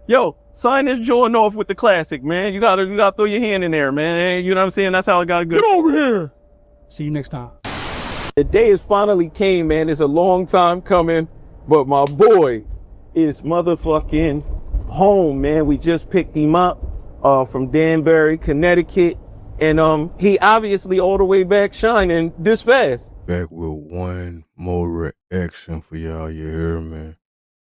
Yo, sign this joint off with the classic, man. You gotta throw your hand in there, man. You know what I'm saying? That's how it gotta go. Get over here. See you next time. The day has finally came, man. It's a long time coming, but my boy is motherfucking home, man. We just picked him up from Danbury, Connecticut, and he obviously all the way back shining this fast. Back with one more reaction for y'all, you hear me?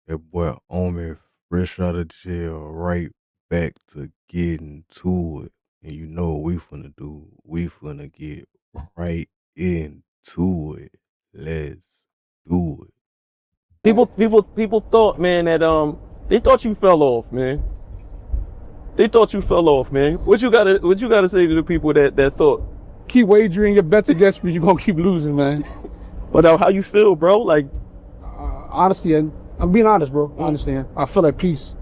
That boy Omi fresh out of jail, right back to getting to it. And you know what we finna do. We finna get right into it. Let's do it. People thought, man, that they thought you fell off, man. They thought you fell off, man. What you gotta say to the people that thought? Keep wagering your bets against me. You're gonna keep losing, man. But how you feel, bro? Like, honestly, I'm being honest, bro. I understand. I feel at peace.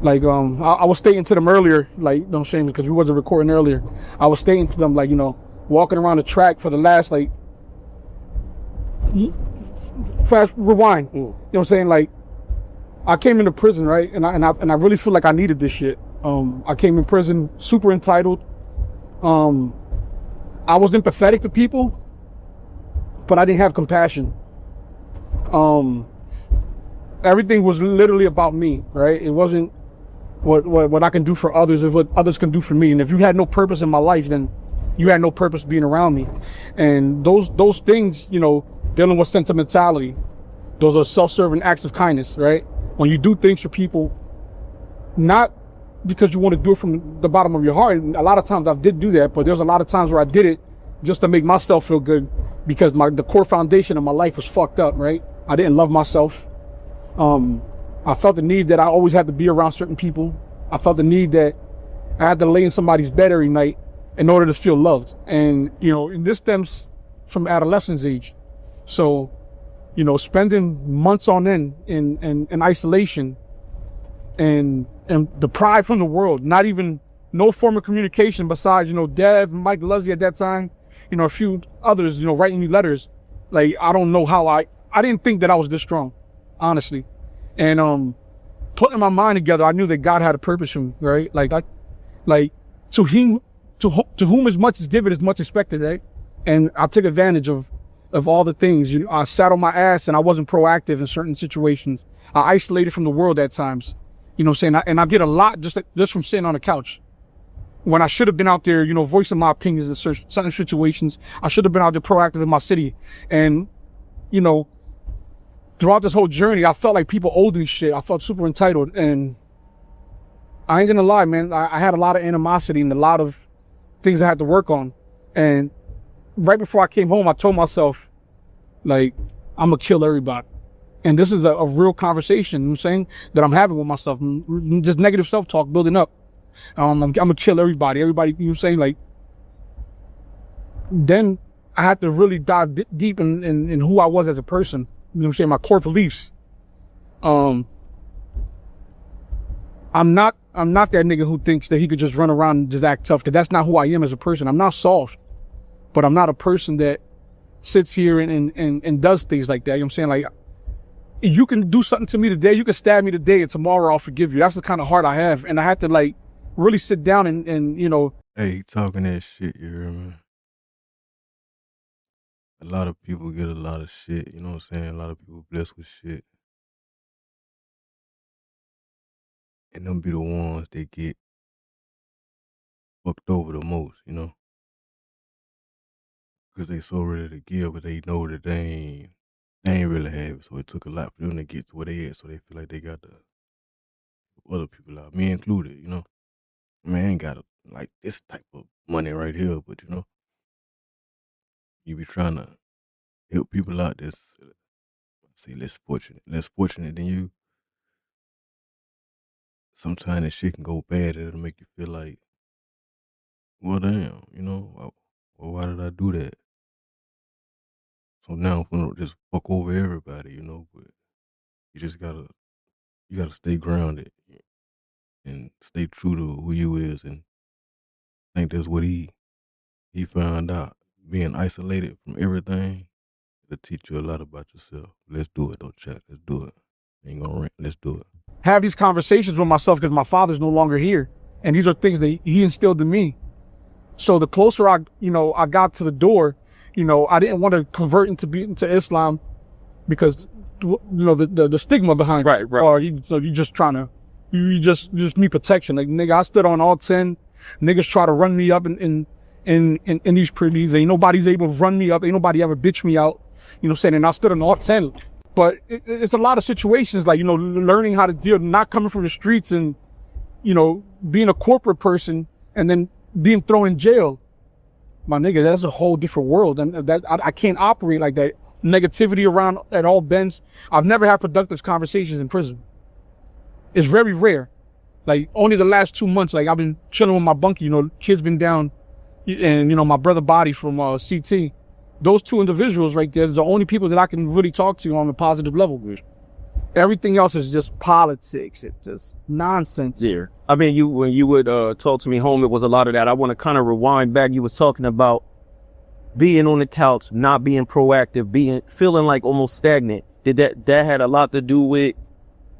Like, I was stating to them earlier, like, don't shame me because we wasn't recording earlier. I was stating to them, like, you know, walking around the track for the last, like, fast rewind. You know what I'm saying? Like, I came into prison, right? And I really feel like I needed this shit. I came in prison super entitled. I was empathetic to people, but I didn't have compassion. Everything was literally about me, right? It wasn't what I can do for others, it's what others can do for me. And if you had no purpose in my life, then you had no purpose being around me. And those things, you know, dealing with sentimentality, those are self-serving acts of kindness, right? When you do things for people, not because you want to do it from the bottom of your heart. And a lot of times I did do that, but there's a lot of times where I did it just to make myself feel good because the core foundation of my life was fucked up, right? I didn't love myself. I felt the need that I always had to be around certain people. I felt the need that I had to lay in somebody's bed every night in order to feel loved. And, you know, and this stems from adolescence age. So, you know, spending months on end in isolation and deprived from the world, not even no form of communication besides, you know, Dev and Mike Luzzy at that time, you know, a few others, you know, writing me letters. Like, I don't know how I didn't think that I was this strong, honestly. And, putting my mind together, I knew that God had a purpose for me, right? Like to whom as much is given, as much expected, right? And I took advantage of all the things. You know, I sat on my ass and I wasn't proactive in certain situations. I isolated from the world at times. You know what I'm saying? And I did a lot just from sitting on the couch. When I should have been out there, you know, voicing my opinions in certain situations. I should have been out there proactive in my city. And, you know, throughout this whole journey, I felt like people owed me shit. I felt super entitled. And I ain't gonna lie, man. I had a lot of animosity and a lot of things I had to work on. And right before I came home, I told myself, like, I'm gonna kill everybody. And this is a real conversation, you know what I'm saying, that I'm having with myself. Just negative self-talk building up. I'm gonna kill everybody, you know what I'm saying? Like, then I had to really dive deep in who I was as a person. You know what I'm saying? My core beliefs. I'm not that nigga who thinks that he could just run around and just act tough, because that's not who I am as a person. I'm not soft, but I'm not a person that sits here and does things like that. You know what I'm saying? Like, you can do something to me today, you can stab me today, and tomorrow I'll forgive you. That's the kind of heart I have. And I had to, like, really sit down and you know. Hey, talking that shit, you hear me? A lot of people get a lot of shit, you know what I'm saying? A lot of people blessed with shit. And them be the ones that get fucked over the most, you know? Because they so ready to give, but they know that they ain't really have it. So it took a lot for them to get to where they at, so they feel like they got the other people out, me included, you know? Man, I ain't got like this type of money right here, but you know, you be trying to help people out that's, say, less fortunate than you. Sometimes that shit can go bad, and it'll make you feel like, well, damn, you know, well, why did I do that? So now I'm gonna just fuck over everybody, you know, but you just you gotta stay grounded and stay true to who you is, and I think that's what he found out. Being isolated from everything, it'll teach you a lot about yourself. Let's do it though, chat. Let's do it. Ain't gonna rant. Let's do it. have these conversations with myself because my father's no longer here. And these are things that he instilled in me. So the closer I got to the door, I didn't want to convert into Islam because, the stigma behind it. Right. Or you just need protection. Like, nigga, I stood on all 10. Niggas try to run me up in these pretties. Ain't nobody's able to run me up. Ain't nobody ever bitch me out. You know what I'm saying? And I stood on all 10. But it's a lot of situations like, learning how to deal, not coming from the streets and, being a corporate person and then being thrown in jail. My nigga, that's a whole different world. And that I can't operate like that. Negativity around at all bends. I've never had productive conversations in prison. It's very rare. Like, only the last 2 months, like, I've been chilling with my bunkie, kids been down, and, my brother Body from CT. Those two individuals right there is the only people that I can really talk to on a positive level. Everything else is just politics. It's just nonsense. Yeah. I mean, when you would talk to me home, it was a lot of that. I want to kind of rewind back. You was talking about being on the couch, not being proactive, feeling like almost stagnant. Did that had a lot to do with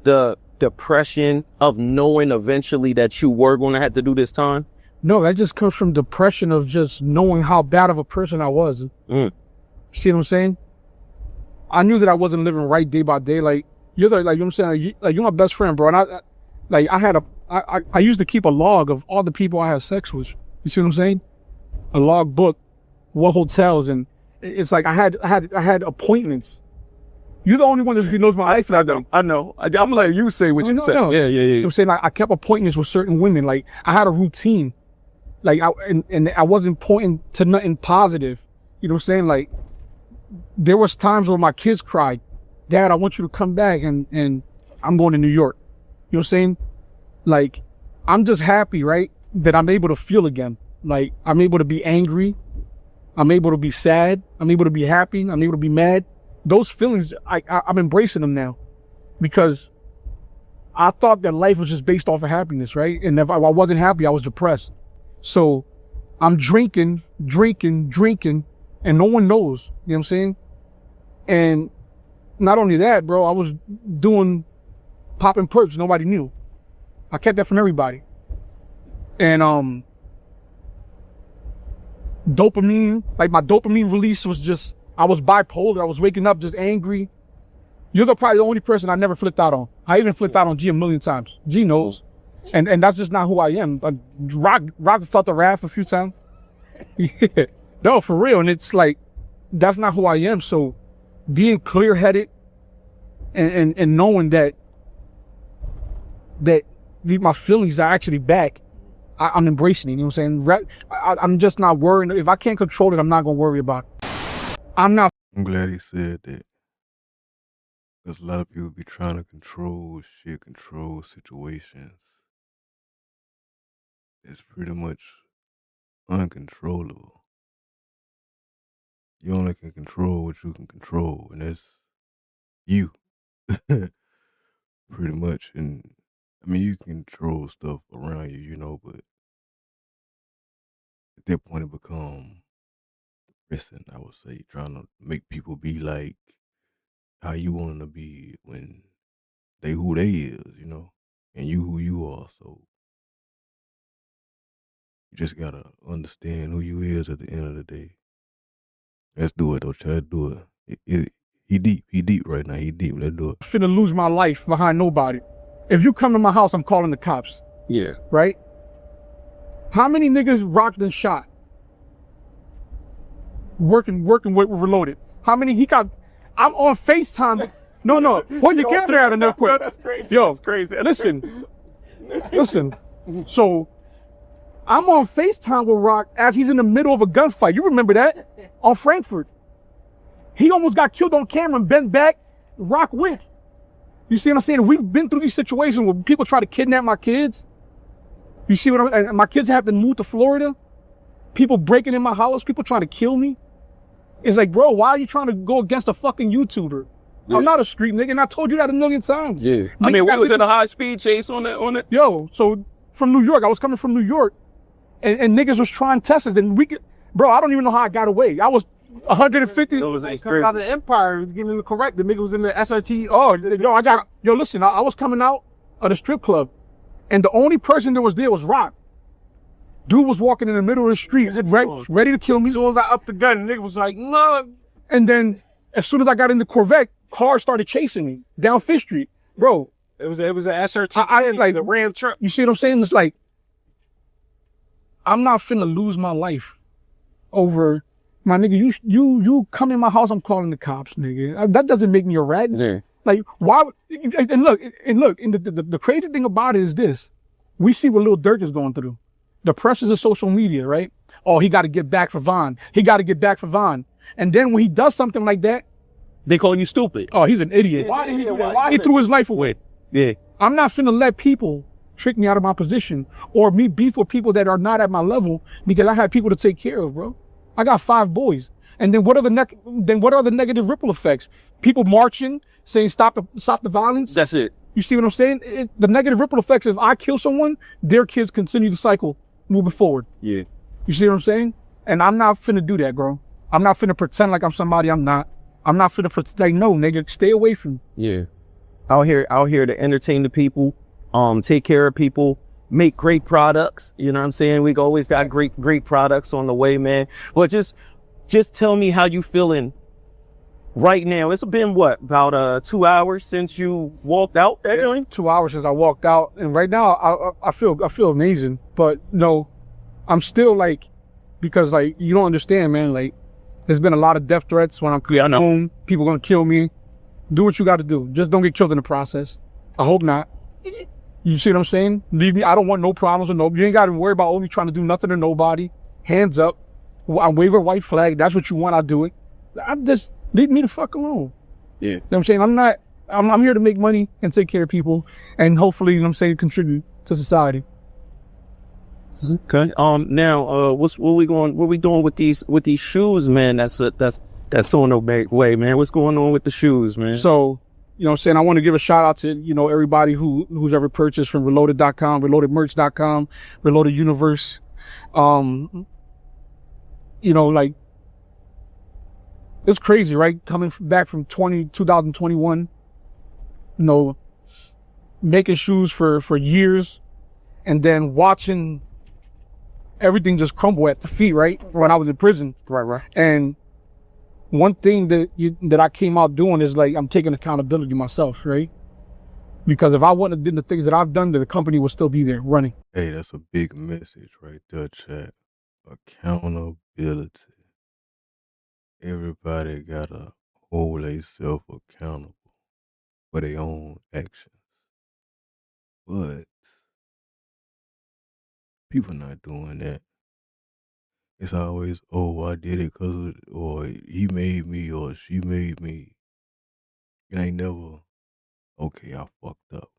the depression of knowing eventually that you were going to have to do this time? No, that just comes from depression of just knowing how bad of a person I was. See what I'm saying? I knew that I wasn't living right day by day. Like, you know what I'm saying? Like, you're my best friend, bro. And I used to keep a log of all the people I had sex with. You see what I'm saying? A log book, what hotels, and it's like I had appointments. You're the only one that knows my life. I know. I'm letting you say what you said. No. Yeah. You know what I'm saying? Like, I kept appointments with certain women. Like, I had a routine. Like, I wasn't pointing to nothing positive. You know what I'm saying? Like, there was times where my kids cried, Dad, I want you to come back and I'm going to New York. You know what I'm saying? Like, I'm just happy, right? That I'm able to feel again. Like, I'm able to be angry. I'm able to be sad. I'm able to be happy. I'm able to be mad. Those feelings, I'm embracing them now because I thought that life was just based off of happiness, right? And if I wasn't happy, I was depressed. So I'm drinking, and no one knows, you know what I'm saying? And not only that, bro, I was popping perks, nobody knew. I kept that from everybody. And dopamine, like my dopamine release was just, I was bipolar. I was waking up just angry. You're probably the only person I never flipped out on. I even flipped out on G a million times. G knows. And that's just not who I am. Rock felt the wrath a few times. Yeah. No, for real. And it's like, that's not who I am. So being clear-headed and knowing that my feelings are actually back, I'm embracing it. You know what I'm saying? I'm just not worrying. If I can't control it, I'm not going to worry about it. I'm glad he said that. Because a lot of people be trying to control shit, control situations. It's pretty much uncontrollable. You only can control what you can control, and that's you. Pretty much. And I mean, you can control stuff around you, but at that point it become depressing, I would say, trying to make people be like how you want them to be when they who they is, and you who you are. So you just gotta understand who you is at the end of the day. Let's do it though. Try to do it. He deep right now. He deep. Let's do it. finna lose my life behind nobody. If you come to my house, I'm calling the cops. Yeah. Right? How many niggas rocked and shot? Working with Reloaded. How many he got? I'm on FaceTime. No. Hold your camera out in there quick. That's crazy. Yo, That's crazy. Listen. So I'm on FaceTime with Rock as he's in the middle of a gunfight. You remember that? On Frankfurt. He almost got killed on camera and bent back. Rock went. You see what I'm saying? We've been through these situations where people try to kidnap my kids. You see what and my kids have to move to Florida. People breaking in my house. People trying to kill me. It's like, bro, why are you trying to go against a fucking YouTuber? Yeah. I'm not a street nigga, and I told you that a million times. Yeah. I mean, we was in a high-speed chase on it. Yo, so from New York, I was coming from New York, and niggas was trying Teslas, and bro, I don't even know how I got away. I was 150. It was coming out of the Empire, getting it correct. The nigga was in the SRT. Oh, yo, listen, I was coming out of the strip club. And the only person that was there was Rock. Dude was walking in the middle of the street, ready to kill me. As soon as I upped the gun, the nigga was like, no. And then as soon as I got in the Corvette, cars started chasing me down Fifth Street. Bro. It was an SRT, I like the Ram truck. You see what I'm saying? It's like, I'm not finna lose my life over, my nigga, you come in my house, I'm calling the cops, nigga. That doesn't make me a rat. Yeah. Like, why, and look, and the crazy thing about it is this. We see what Lil Durk is going through. The pressures of social media, right? Oh, he got to get back for Von. He got to get back for Von. And then when he does something like that, They call you stupid. oh, he's an idiot. Why did he do that? Why he threw his life away? Yeah. I'm not finna let people trick me out of my position or me beef with people that are not at my level because I have people to take care of, bro. I got 5 boys. And then what are the negative ripple effects? People marching, saying stop the violence. That's it. You see what I'm saying? The negative ripple effects, if I kill someone, their kids continue the cycle moving forward. Yeah. You see what I'm saying? And I'm not finna do that, bro. I'm not finna pretend like I'm somebody I'm not. I'm not finna like, no, nigga, stay away from me. Yeah. Out here to entertain the people, take care of people, make great products. You know what I'm saying? We always got great products on the way, man. But just tell me how you feeling right now. It's been what, about 2 hours since you walked out that joint? 2 hours since I walked out, and right now I feel amazing. But no, I'm still like, because like you don't understand, man. Like there's been a lot of death threats when I'm home. People gonna kill me. Do what you got to do. Just don't get killed in the process. I hope not. You see what I'm saying? Leave me. I don't want no problems with nobody. You ain't got to worry about me trying to do nothing to nobody. Hands up. I wave a white flag. That's what you want. I do it. I'm just leave me the fuck alone. Yeah. You know what I'm saying? I'm here to make money and take care of people and hopefully, you know what I'm saying, contribute to society. Okay. Now, what we doing with these shoes, man? That's on the way, man. What's going on with the shoes, man? So, you know what I'm saying? I want to give a shout out to, you know, everybody who's ever purchased from reloaded.com, reloadedmerch.com, Reloaded Universe. You know, like, it's crazy, right? Coming back from 2021, you know, making shoes for years and then watching everything just crumble at the feet, right? When I was in prison. Right. And one thing that I came out doing is like, I'm taking accountability myself, right? Because if I wouldn't have done the things that I've done, the company would still be there running. Hey, that's a big message right there, chat. Accountability. Everybody gotta hold themselves accountable for their own actions. But people not doing that. It's always, oh, I did it because, or he made me, or she made me. It ain't never, okay, I fucked up.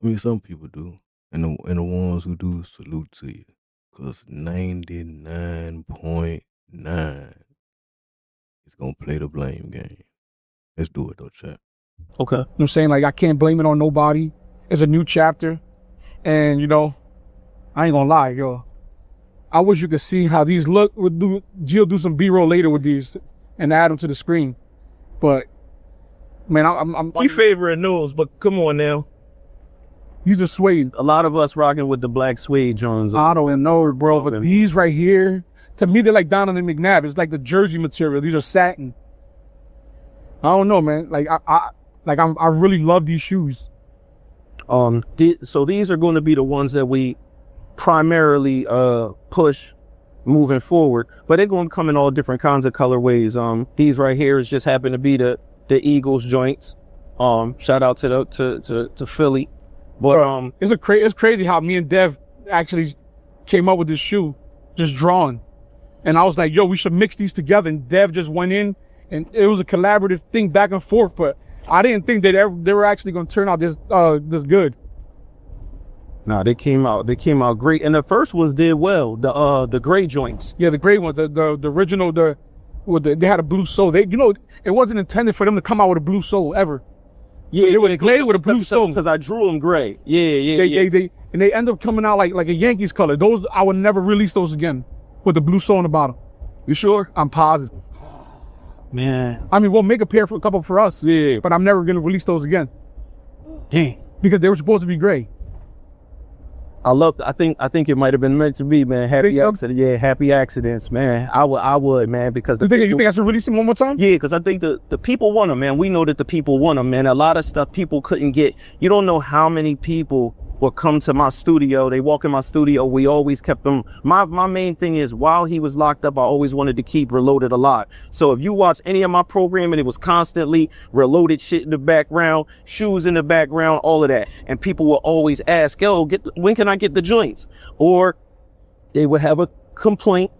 I mean, some people do. And the ones who do, salute to you. Because 99.9 is going to play the blame game. Let's do it, though, chat. Okay. You know what I'm saying? Like, I can't blame it on nobody. It's a new chapter. And, you know, I ain't gonna lie, yo. I wish you could see how these look. Jill do some B-roll later with these and add them to the screen. But, man, We favoring those, but come on now. these are suede. A lot of us rocking with the black suede Jones. I don't know, bro, but these right here, to me, they're like Donovan McNabb. It's like the jersey material. These are satin. I don't know, man. Like, I really love these shoes. So these are going to be the ones that we primarily push moving forward, but they're going to come in all different kinds of colorways. These right here is just happen to be the Eagles joints. Shout out to Philly. But it's crazy how me and Dev actually came up with this shoe, just drawn. And I was like, yo, we should mix these together. And Dev just went in, and it was a collaborative thing back and forth. But I didn't think that they were actually going to turn out this good. Nah, they came out great. And the first ones did well. The gray joints. Yeah, the gray ones, the original, they had a blue sole. It wasn't intended for them to come out with a blue sole ever. Yeah, they were graded with a blue sole. Because I drew them gray. Yeah. They end up coming out like a Yankees color. Those, I would never release those again with the blue sole on the bottom. You sure? I'm positive. Man. I mean, we'll make a couple for us. Yeah. But I'm never going to release those again. Dang. because they were supposed to be gray. I think it might have been meant to be, man. Happy accident. Yeah, happy accidents, man. I would, man, because You think I should release them one more time? yeah, because I think the people want them, man. We know that the people want them, man. A lot of stuff people couldn't get. You don't know how many people will come to my studio. They walk in my studio. We always kept them. My main thing is, while he was locked up, I always wanted to keep Reloaded alive. So if you watch any of my programming, it was constantly Reloaded shit in the background, shoes in the background, all of that. And people will always ask, yo, when can I get the joints? Or they would have a complaint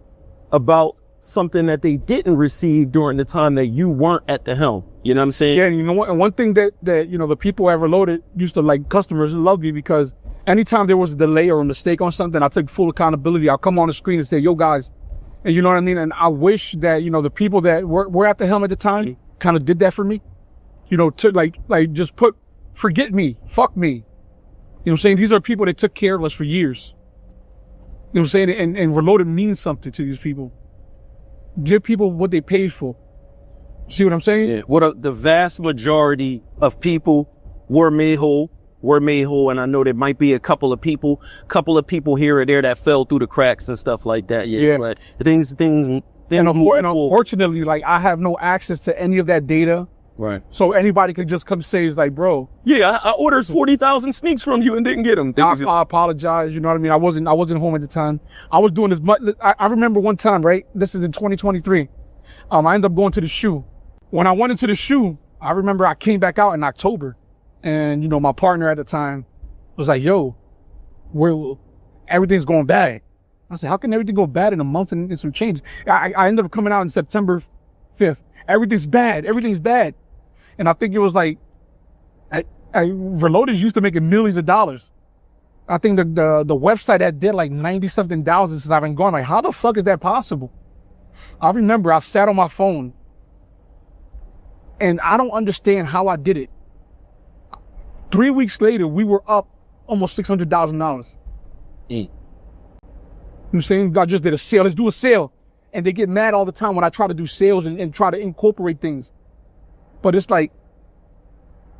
about something that they didn't receive during the time that you weren't at the helm. You know what I'm saying? Yeah, and you know what? And one thing that you know, the people at Reloaded used to, like, customers love me, because anytime there was a delay or a mistake on something, I took full accountability. I'll come on the screen and say, yo, guys, and you know what I mean? And I wish that, you know, the people that were at the helm at the time kind of did that for me. You know, to like just forget me, fuck me. You know what I'm saying? These are people that took care of us for years. You know what I'm saying? And Reloaded means something to these people. Give people what they paid for. See what I'm saying? Yeah. The vast majority of people were made whole, and I know there might be a couple of people here or there that fell through the cracks and stuff like that. Yeah. But things. And unfortunately, like, I have no access to any of that data. Right. So anybody could just come say, it's like, bro. Yeah, I ordered 40,000 sneaks from you and didn't get them. I apologize. You know what I mean? I wasn't home at the time. I was doing as much. I remember one time, right? This is in 2023. I ended up going to the shoe. When I went into the shoe, I remember I came back out in October, and, you know, my partner at the time was like, yo, everything's going bad. I said, how can everything go bad in a month and some change? I ended up coming out in September 5th. Everything's bad. And I think it was like, Reloaded used to making millions of dollars. I think the website that did like 90-something thousand since I've been going. Like, how the fuck is that possible? I remember I sat on my phone, and I don't understand how I did it. 3 weeks later, we were up almost $600,000. You know what I'm saying? God just did a sale. Let's do a sale. And they get mad all the time when I try to do sales and try to incorporate things. But it's like,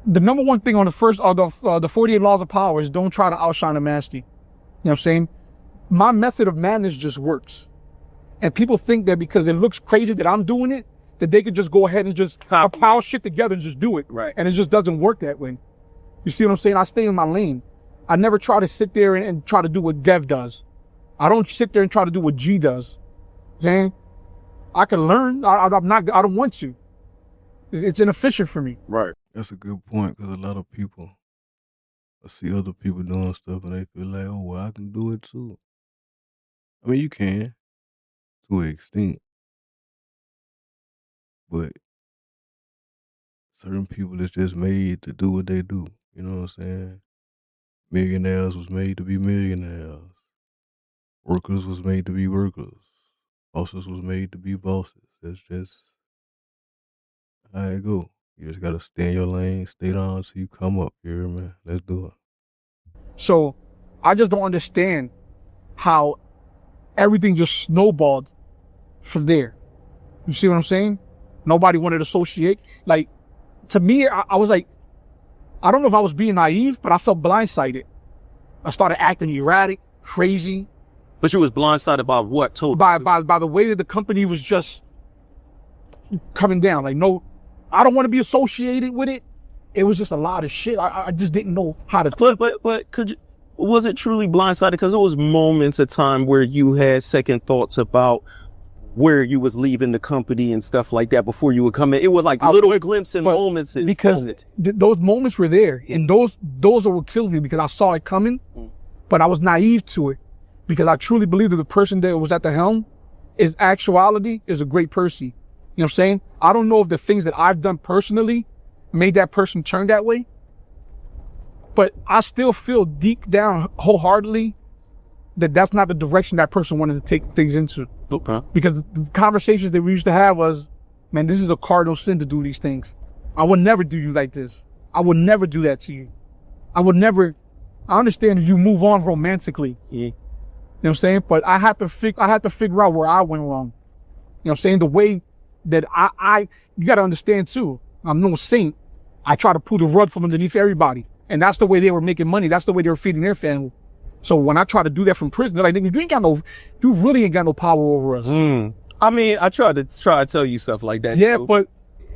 the number one thing on the 48 laws of power is don't try to outshine a master. You know what I'm saying? My method of madness just works. And people think that because it looks crazy that I'm doing it, that they could just go ahead and just pile shit together and just do it. Right. And it just doesn't work that way. You see what I'm saying? I stay in my lane. I never try to sit there and try to do what Dev does. I don't sit there and try to do what G does. Saying, I can learn. I don't want to. It's inefficient for me. Right. That's a good point, because a lot of people, I see other people doing stuff and they feel like, oh, well, I can do it too. I mean, you can, to an extent. But certain people is just made to do what they do. You know what I'm saying? Millionaires was made to be millionaires. Workers was made to be workers. Bosses was made to be bosses. That's just how it go. You just gotta stay in your lane, stay down till you come up. You hear me? Let's do it. So I just don't understand how everything just snowballed from there. You see what I'm saying? Nobody wanted to associate. Like, to me, I was like, I don't know if I was being naive, but I felt blindsided. I started acting erratic, crazy. But you was blindsided by what? By the way that the company was just coming down. Like, no, I don't want to be associated with it. It was just a lot of shit. I just didn't know how to. But was it truly blindsided? Because there was moments of time where you had second thoughts about where you was leaving the company and stuff like that before you would come in. It was like little glimpses, moments. Because those moments were there, and those are what killed me, because I saw it coming, but I was naive to it, because I truly believe that the person that was at the helm is a great person. You know what I'm saying? I don't know if the things that I've done personally made that person turn that way, but I still feel deep down wholeheartedly that that's not the direction that person wanted to take things into. Okay. Because the conversations that we used to have was, man, this is a cardinal sin to do these things. I would never do you like this. I would never do that to you. I understand you move on romantically. Yeah. You know what I'm saying? But I had to figure out where I went wrong. You know what I'm saying? The way that you gotta understand too, I'm no saint. I try to pull the rug from underneath everybody. And that's the way they were making money. That's the way they were feeding their family. So when I try to do that from prison, they're like, you really ain't got no power over us. I mean, I try to tell you stuff like that. Yeah, too. but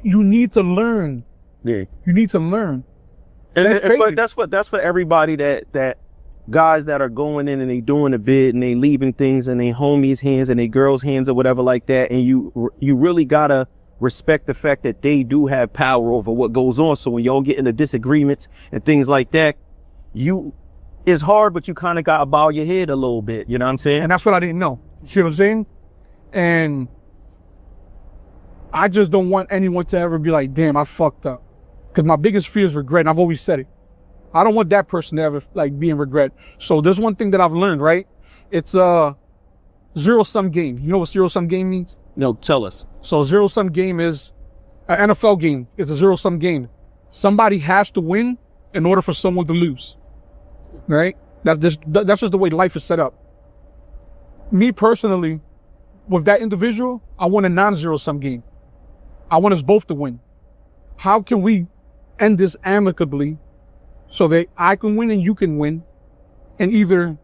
you need to learn. Yeah. You need to learn. But that's for everybody that guys that are going in and they doing a bid and they leaving things in their homies' hands and their girls' hands or whatever like that. And you really gotta respect the fact that they do have power over what goes on. So when y'all get into disagreements and things like that, it's hard, but you kind of gotta bow your head a little bit. You know what I'm saying? And that's what I didn't know. You see what I'm saying? And I just don't want anyone to ever be like, damn, I fucked up. Because my biggest fear is regret. And I've always said it. I don't want that person to ever like be in regret. So there's one thing that I've learned, right? It's a zero-sum game. You know what zero-sum game means? No, tell us. So zero-sum game is an NFL game. It's a zero-sum game. Somebody has to win in order for someone to lose, right? That's just the way life is set up. Me personally, with that individual, I want a non-zero-sum game. I want us both to win. How can we end this amicably so that I can win and you can win, and either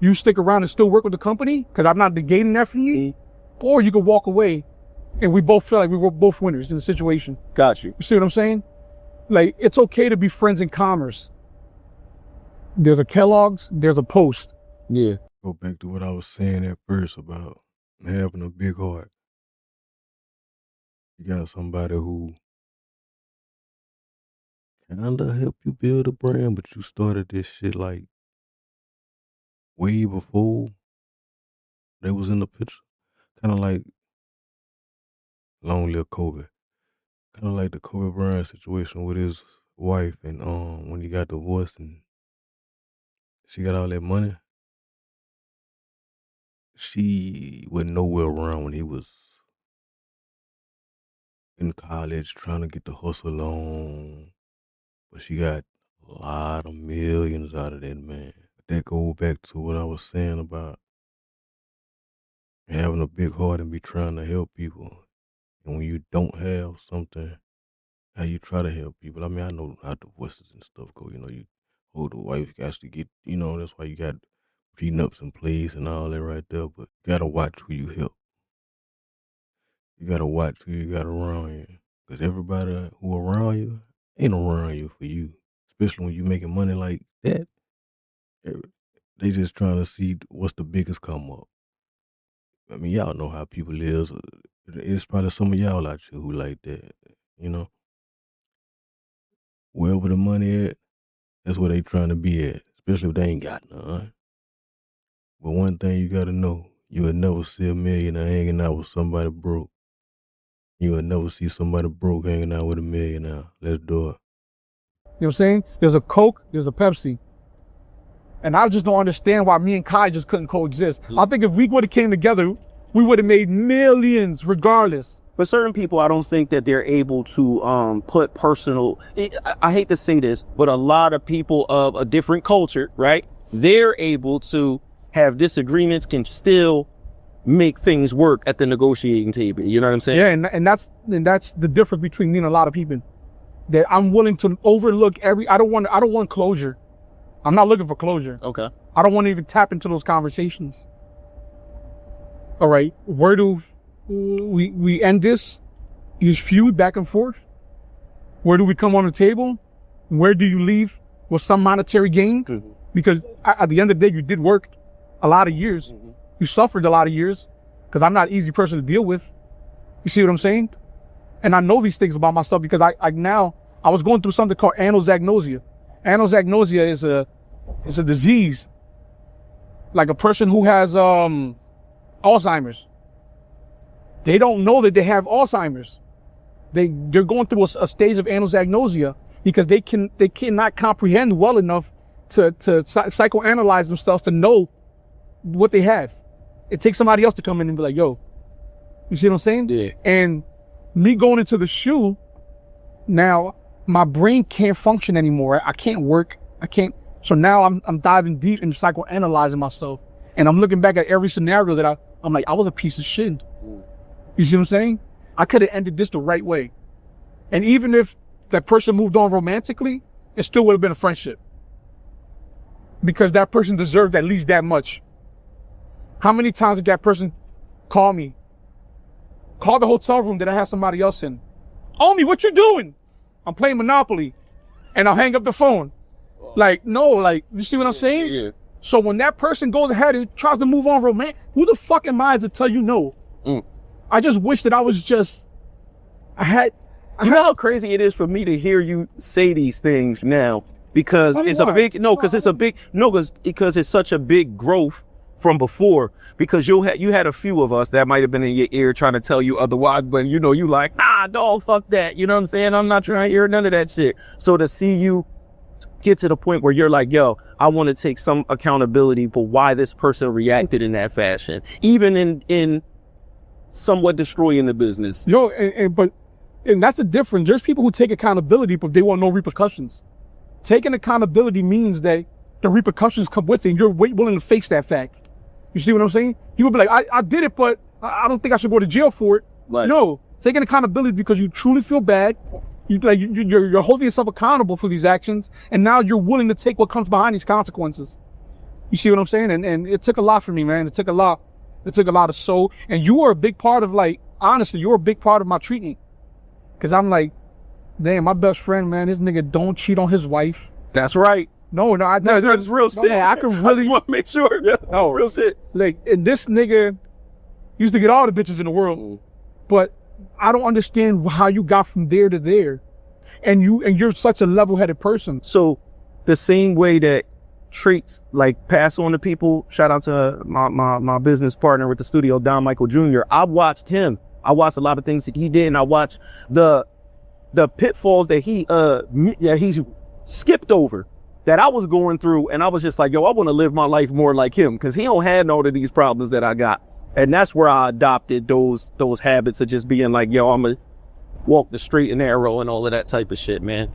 you stick around and still work with the company because I'm not negating that from you, or you can walk away and we both feel like we were both winners in the situation. Got you. You see what I'm saying? Like, it's okay to be friends in commerce. There's a Kellogg's, there's a Post. Yeah. Go back to what I was saying at first about having a big heart. You got somebody who kinda help you build a brand, but you started this shit like way before they was in the picture. Kinda like Long Live Kobe. Kinda like the Kobe Bryant situation with his wife and when he got divorced and she got all that money. She wasn't nowhere around when he was in college trying to get the hustle on. But she got a lot of millions out of that man. That goes back to what I was saying about having a big heart and be trying to help people. And when you don't have something, how you try to help people. I mean, I know how divorces and stuff go. You know, you hold the wife has to get, that's why you got prenups in place and all that right there. But you gotta watch who you help. You gotta watch who you got around you. Because everybody who around you ain't around you for you. Especially when you making money like that. They just trying to see what's the biggest come up. I mean, y'all know how people is. It's probably some of y'all out here who like that, Wherever the money at, that's where they trying to be at, especially if they ain't got none. But one thing you gotta know, you will never see a millionaire hanging out with somebody broke. You will never see somebody broke hanging out with a millionaire. Let's do it. You know what I'm saying? There's a Coke, there's a Pepsi. And I just don't understand why me and Kai just couldn't coexist. I think if we would have came together, we would have made millions regardless. For certain people, I don't think that they're able to put personal, I hate to say this, but a lot of people of a different culture, right? They're able to have disagreements, can still make things work at the negotiating table. You know what I'm saying? Yeah, and that's the difference between me and a lot of people. That I'm willing to overlook I don't want closure. I'm not looking for closure. Okay. I don't want to even tap into those conversations. All right, where do we end this feud back and forth? Where do we come on the table? Where do you leave with some monetary gain? Mm-hmm. Because at the end of the day, you did work a lot of years. Mm-hmm. You suffered a lot of years because I'm not an easy person to deal with. You see what I'm saying? And I know these things about myself because I was going through something called anosognosia. Anosognosia is a disease, like a person who has Alzheimer's. They don't know that they have Alzheimer's. They're going through a stage of anosognosia because they cannot comprehend well enough to psychoanalyze themselves to know what they have. It takes somebody else to come in and be like, yo, you see what I'm saying? Yeah. And me going into the shoe, now my brain can't function anymore. I can't work. I can't. So now I'm diving deep into psychoanalyzing myself. And I'm looking back at every scenario that I'm like, I was a piece of shit. You see what I'm saying? I could have ended this the right way. And even if that person moved on romantically, it still would have been a friendship. Because that person deserved at least that much. How many times did that person call me? Call the hotel room that I had somebody else in. Homie, what you doing? I'm playing Monopoly. And I'll hang up the phone. Like, no, like, you see what I'm saying? Yeah. So when that person goes ahead and tries to move on romantic, who the fuck am I to tell you no? I just wish that I was just, You know how crazy it is for me to hear you say these things now? Because it's a big, because it's such a big growth from before. Because you had a few of us that might have been in your ear trying to tell you otherwise, but you know, you like, nah, dog, fuck that. You know what I'm saying? I'm not trying to hear none of that shit. So to see you get to the point where you're like, yo, I want to take some accountability for why this person reacted in that fashion, even in somewhat destroying the business. Yo, and that's the difference. There's people who take accountability, but they want no repercussions. Taking accountability means that the repercussions come with it, and you're willing to face that fact. You see what I'm saying? He would be like, I did it, but I don't think I should go to jail for it. Right. No, taking accountability because you truly feel bad. You're holding yourself accountable for these actions, and now you're willing to take what comes behind these consequences. You see what I'm saying? And it took a lot for me, man. It took a lot. It took a lot of soul. And you were a big part of, like, honestly, you're a big part of my treatment. Cause I'm like, damn, my best friend, man, this nigga don't cheat on his wife. That's right. No, That's real shit. I can really want to make sure. Yeah. No, real shit. Like, and this nigga used to get all the bitches in the world, but I don't understand how you got from there to there. And you're such a level-headed person. So the same way that traits like pass on to people, shout out to my business partner with the studio, Don Michael Jr. I watched him. I watched a lot of things that he did, and I watched the pitfalls that he skipped over that I was going through, and I was just like, yo, I want to live my life more like him, because he don't have none of these problems that I got. And that's where I adopted those habits of just being like, yo, I'm gonna walk the straight and narrow and all of that type of shit, man.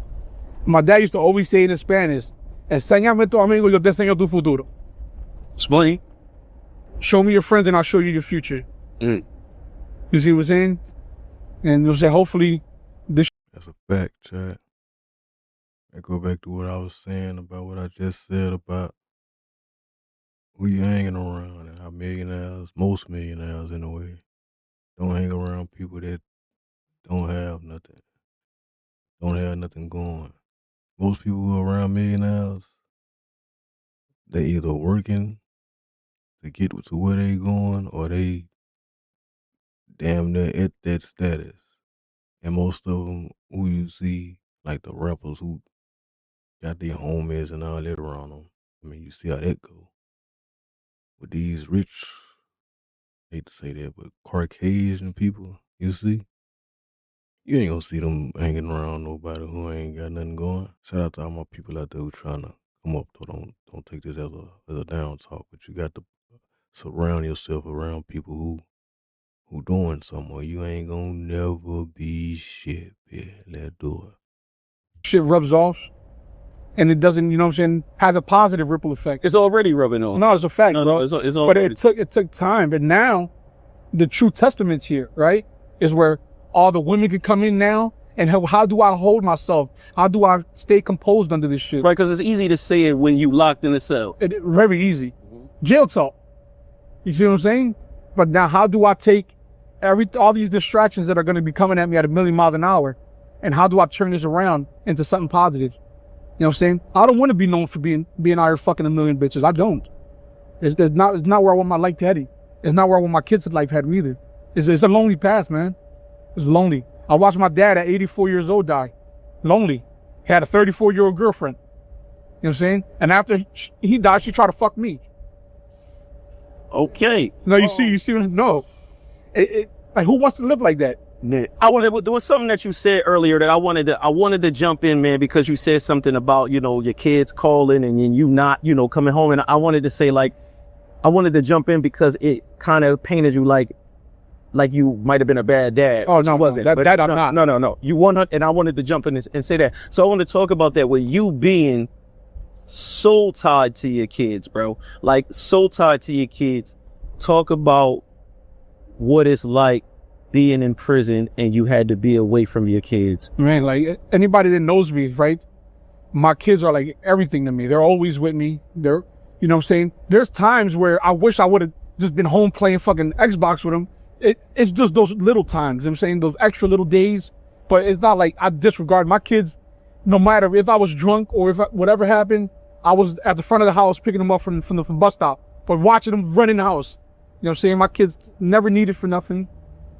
My dad used to always say in Spanish, enséñame tu amigo, yo te enseño tu futuro. Explain. Show me your friends and I'll show you your future. You see what I'm saying? And you'll say, hopefully this. That's a fact, Chad. I go back to what I was saying about what I just said about who you hanging around and how millionaires, most millionaires in a way, don't hang around people that don't have nothing going. Most people who are around millionaires, they either working to get to where they going, or they damn near at that status. And most of them who you see, like the rappers who got their homies and all that around them, I mean, you see how that go. With these rich, hate to say that, but Caucasian people, you see, you ain't gonna see them hanging around nobody who ain't got nothing going. Shout out to all my people out there who trying to come up, though. Don't take this as a down talk, but you got to surround yourself around people who doing something, or you ain't gonna never be shit, yeah. Let's do it. shit rubs off, and it doesn't, you know what I'm saying, has a positive ripple effect. It's already rubbing off. No, it's a fact, No, bro. it's But already. it took time. But now, the true testament's here, right? Is where all the women can come in now, and how do I hold myself? How do I stay composed under this shit? Right, because it's easy to say it when you locked in the cell. Very easy. Jail talk. You see what I'm saying? But now, how do I take all these distractions that are going to be coming at me at 1,000,000 miles an hour, and how do I turn this around into something positive? You know what I'm saying? I don't want to be known for being out here fucking 1,000,000 bitches. I don't. It's not where I want my life headed. It's not where I want my kids' life headed either. It's a lonely path, man. It's lonely. I watched my dad at 84 years old die. Lonely. He had a 34-year-old girlfriend. You know what I'm saying? And after he died, she tried to fuck me. Okay. No, you see, no. Like, who wants to live like that? There was something that you said earlier that I wanted to jump in, man, because you said something about, your kids calling and then you not, coming home. And I wanted to say, I wanted to jump in because it kind of painted you like you might have been a bad dad. Oh, no, you wasn't. that I'm not. No. You want, and I wanted to jump in and say that. So I want to talk about that with you being so tied to your kids, bro. Like, so tied to your kids. Talk about what it's like being in prison and you had to be away from your kids. Man, like, anybody that knows me, right? my kids are like everything to me. They're always with me. They're, you know what I'm saying? There's times where I wish I would have just been home playing fucking Xbox with them. It's just those little times, you know what I'm saying? Those extra little days. But it's not like I disregard my kids. No matter if I was drunk or if whatever happened, I was at the front of the house picking them up from the bus stop, but watching them run in the house. You know what I'm saying? My kids never needed for nothing.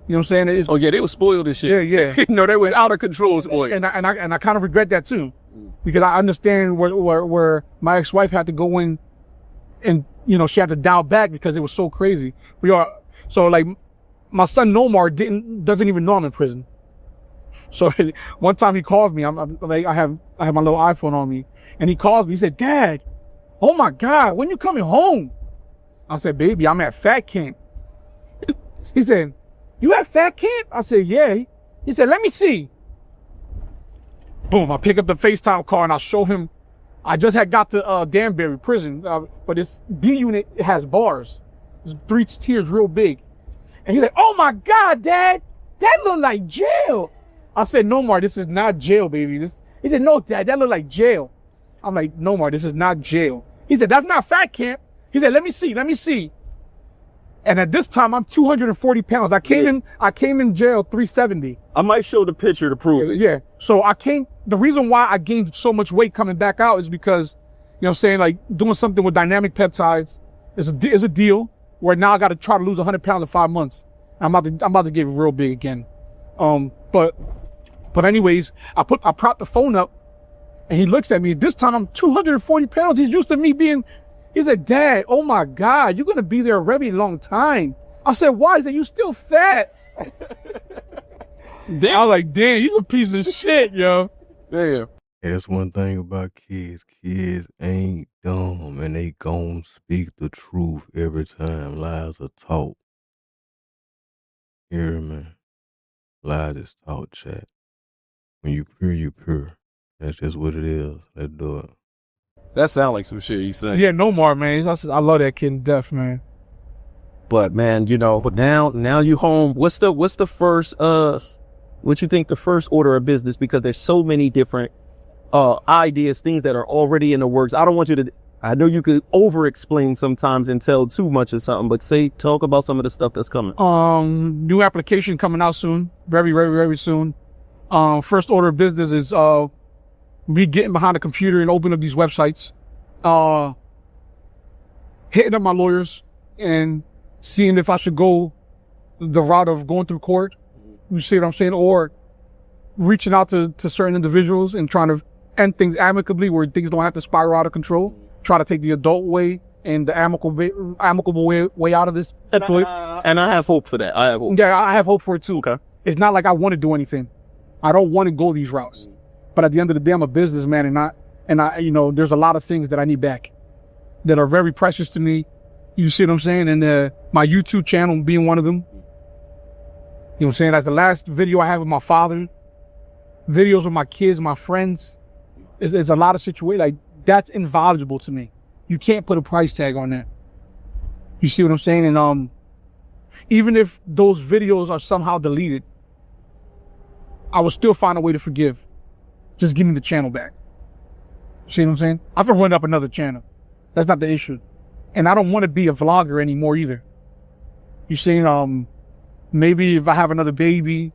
You know what I'm saying? Oh yeah, they were spoiled and shit. Yeah. No, they were out of control spoiled. And I kind of regret that too, because I understand where my ex-wife had to go in, and you know she had to dial back because it was so crazy. So like my son Nomar doesn't even know I'm in prison. So one time he called me. I'm like I have my little iPhone on me, and he calls me. He said, "Dad, oh my God, when you coming home?" I said, "Baby, I'm at fat camp." He said, "You at fat camp?" I said, "Yeah." He said, "Let me see." Boom! I pick up the FaceTime call and I show him. I just had got to Danbury prison, but this B unit has bars. It's 3 tiers, real big. And he's like, "Oh my God, Dad, that look like jail." I said, "Nomar, this is not jail, baby." He said, "No, Dad, that look like jail." I'm like, "Nomar, this is not jail." He said, "That's not fat camp." He said, let me see. And at this time, I'm 240 pounds. I came in jail 370. I might show the picture to prove it. Yeah. So the reason why I gained so much weight coming back out is because, you know what I'm saying, like doing something with dynamic peptides is a deal where now I got to try to lose 100 pounds in 5 months. I'm about to get real big again. But anyways, I propped the phone up and he looks at me. This time I'm 240 pounds. He's used to me being, he said, "Dad, oh my God, you're going to be there a very long time." I said, "Why?" He said, "You still fat." Damn. I was like, "Damn, you a piece of shit, yo." Damn. Hey, that's one thing about kids. Kids ain't dumb, and they gon' speak the truth every time lies are taught. Hear me? Lies is taught, chat. When you pure, you pure. That's just what it is. Let's do it. That sound like some shit you saying. Yeah, Nomar, man. I love that kid to death, man. But man, you know, but now you home. What's the first what you think the first order of business? Because there's so many different ideas, things that are already in the works. I don't want you to, I know you could over explain sometimes and tell too much of something, but talk about some of the stuff that's coming. New application coming out soon. Very, very, very soon. First order of business is me getting behind the computer and opening up these websites, hitting up my lawyers and seeing if I should go the route of going through court. You see what I'm saying? Or reaching out to certain individuals and trying to end things amicably where things don't have to spiral out of control. Try to take the adult way and the amicable way out of this. And I have hope for that. I have hope. Yeah, I have hope for it too. Okay. It's not like I want to do anything. I don't want to go these routes. But at the end of the day, I'm a businessman and I, you know, there's a lot of things that I need back that are very precious to me. You see what I'm saying? And my YouTube channel being one of them. You know what I'm saying? That's the last video I have with my father. Videos with my kids, my friends. It's a lot of situations. Like, that's invaluable to me. You can't put a price tag on that. You see what I'm saying? And even if those videos are somehow deleted, I will still find a way to forgive. Just give me the channel back. See what I'm saying? I can run up another channel. That's not the issue. And I don't want to be a vlogger anymore either. You see, maybe if I have another baby,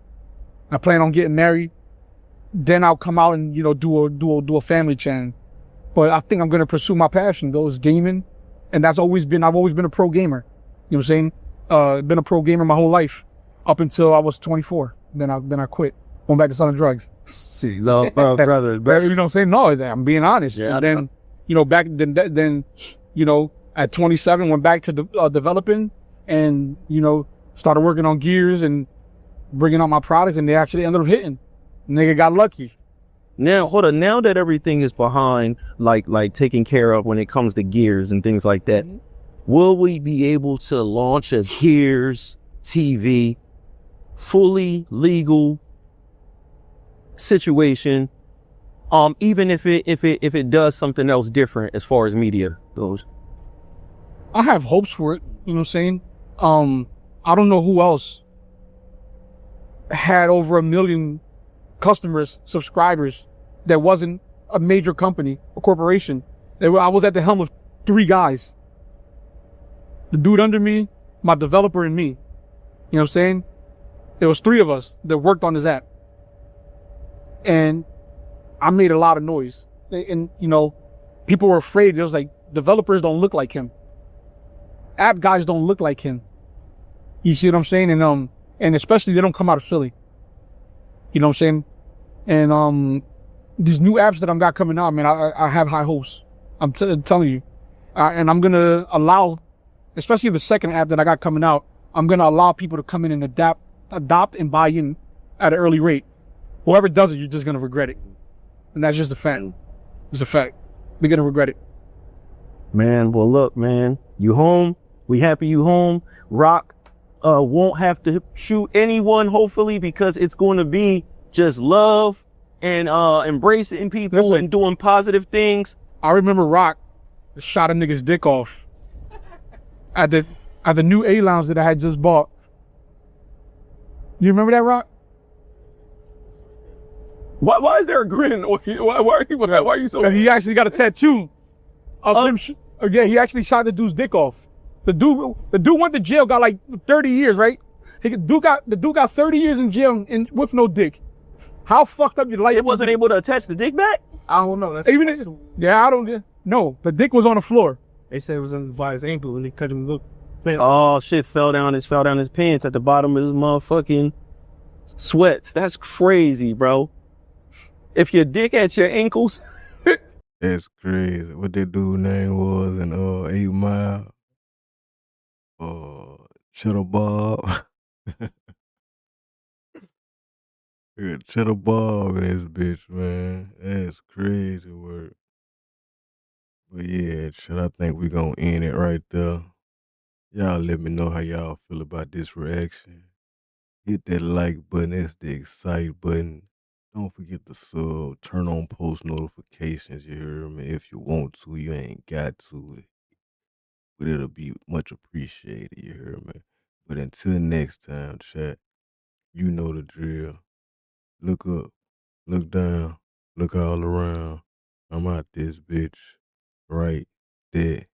I plan on getting married, then I'll come out and, you know, do a family channel. But I think I'm going to pursue my passion, though, is gaming. And I've always been a pro gamer. You know what I'm saying? Been a pro gamer my whole life up until I was 24. Then I quit. Went back to selling drugs. See, love, brother. You know what I'm saying? No, I'm being honest. Yeah, and then, you know, then, you know, at 27, went back to developing and, you know, started working on gears and bringing out my products, and they actually ended up hitting. Nigga got lucky. Now, hold on. Now that everything is behind, like taken care of when it comes to gears and things like that, will we be able to launch a Gears TV fully legal situation, even if it does something else different as far as media goes? I have hopes for it. You know what I'm saying? I don't know who else had over 1 million customers, subscribers that wasn't a major company, a corporation. I was at the helm of 3 guys. The dude under me, my developer, and me. You know what I'm saying? There was 3 of us that worked on this app. And I made a lot of noise. And, you know, people were afraid. It was like, developers don't look like him. App guys don't look like him. You see what I'm saying? And especially they don't come out of Philly. You know what I'm saying? And these new apps that I've got coming out, man, I have high hopes. I'm telling you. And I'm gonna allow, especially the second app that I got coming out, I'm gonna allow people to come in and adopt and buy in at an early rate. Whoever does it, you're just gonna regret it. And that's just a fact. It's a fact. We're gonna regret it. Man, well, look, man, you home. We happy you home. Rock won't have to shoot anyone, hopefully, because it's going to be just love and embracing people. Listen, and doing positive things. I remember Rock shot a nigga's dick off at the new A lounge that I had just bought. You remember that, Rock? Why is there a grin? Why are you so? He actually got a tattoo of him. Yeah, he actually shot the dude's dick off. The dude went to jail, got like 30 years, right? The dude got 30 years in jail with no dick. How fucked up your life? It wasn't able to attach the dick back? I don't know. No, the dick was on the floor. They said it was by his ankle and they cut him look. Oh shit, fell down his pants at the bottom of his motherfucking sweats. That's crazy, bro. If your dick at your ankles. That's crazy. What that dude name was in 8 Mile? Cheddar Bob. Cheddar Bob and his bitch, man. That's crazy work. But yeah, shit, I think we gonna end it right there. Y'all let me know how y'all feel about this reaction. Hit that like button, that's the excite button. Don't forget to sub, turn on post notifications, you hear me? If you want to, you ain't got to. But it'll be much appreciated, you hear me? But until next time, chat, you know the drill. Look up, look down, look all around. I'm out this bitch. Right there,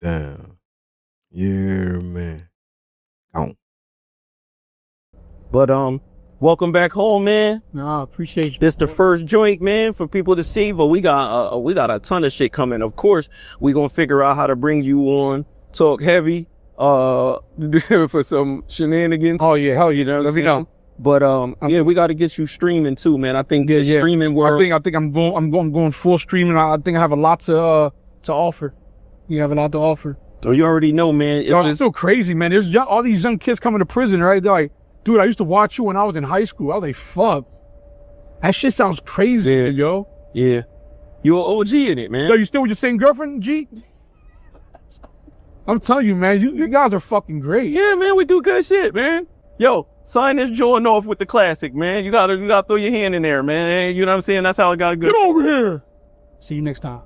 down. Yeah, man. Gone. But welcome back home, man. Nah, appreciate you. This the first joint, man, for people to see, but we got a ton of shit coming. Of course, we gonna figure out how to bring you on, talk heavy, for some shenanigans. Oh yeah, hell yeah, let me know. But yeah, we got to get you streaming too, man. I think the streaming world. I think I'm going full streaming. I think I have a lot to offer. You have a lot to offer. So you already know, man. It's so crazy, man. There's all these young kids coming to prison, right? They're like, dude, I used to watch you when I was in high school. I was like, fuck. That shit sounds crazy, yo. Yeah. You're an OG in it, man. Yo, you still with your same girlfriend, G? I'm telling you, man, you guys are fucking great. Yeah, man, we do good shit, man. Yo, sign this joint off with the classic, man. You gotta throw your hand in there, man. You know what I'm saying? That's how it gotta go. Get over here. See you next time.